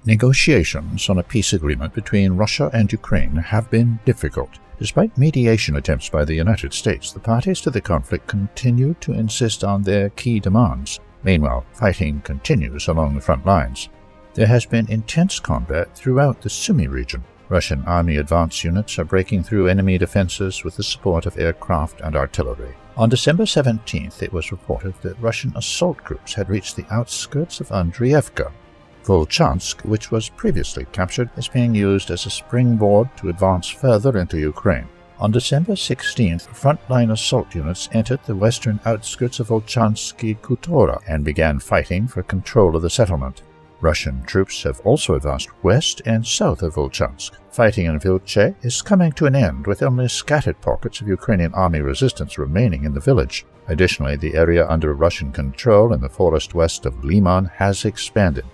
Negotiations on a peace agreement between Russia and Ukraine have been difficult. Despite mediation attempts by the United States, the parties to the conflict continue to insist on their key demands. Meanwhile, fighting continues along the front lines. There has been intense combat throughout the Sumy region. Russian army advance units are breaking through enemy defenses with the support of aircraft and artillery. On December 17th, it was reported that Russian assault groups had reached the outskirts of Andriivka. Volchansk, which was previously captured, is being used as a springboard to advance further into Ukraine. On December 16th, frontline assault units entered the western outskirts of Volchansky Khutora and began fighting for control of the settlement. Russian troops have also advanced west and south of Volchansk. Fighting in Vilche is coming to an end, with only scattered pockets of Ukrainian army resistance remaining in the village. Additionally, the area under Russian control in the forest west of Liman has expanded.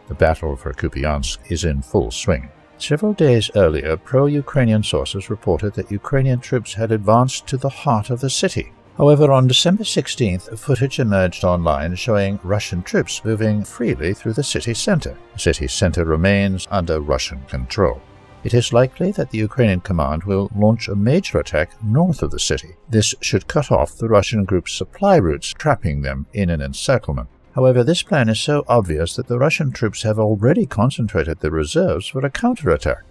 The battle for Kupyansk is in full swing. Several days earlier, pro-Ukrainian sources reported that Ukrainian troops had advanced to the heart of the city. However, on December 16th, footage emerged online showing Russian troops moving freely through the city center. The city center remains under Russian control. It is likely that the Ukrainian command will launch a major attack north of the city. This should cut off the Russian group's supply routes, trapping them in an encirclement. However, this plan is so obvious that the Russian troops have already concentrated their reserves for a counterattack.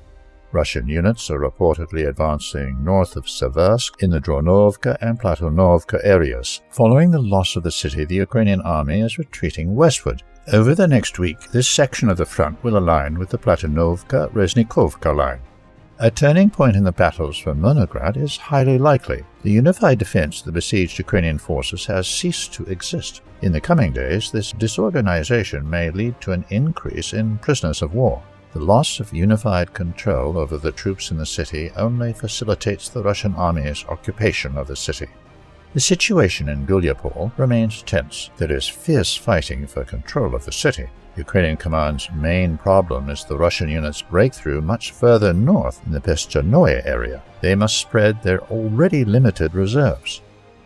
Russian units are reportedly advancing north of Seversk in the Dronovka and Platonovka areas. Following the loss of the city, the Ukrainian army is retreating westward. Over the next week, this section of the front will align with the Platonovka-Reznikovka line. A turning point in the battles for Mirnograd is highly likely. The unified defense of the besieged Ukrainian forces has ceased to exist. In the coming days, this disorganization may lead to an increase in prisoners of war. The loss of unified control over the troops in the city only facilitates the Russian army's occupation of the city. The situation in Gulyapol remains tense. There is fierce fighting for control of the city. Ukrainian command's main problem is the Russian units' breakthrough much further north in the Pestchanoye area. They must spread their already limited reserves.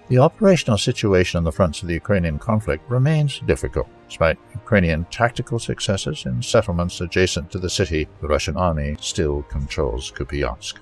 The operational situation on the fronts of the Ukrainian conflict remains difficult. Despite Ukrainian tactical successes in settlements adjacent to the city, the Russian army still controls Kupyansk.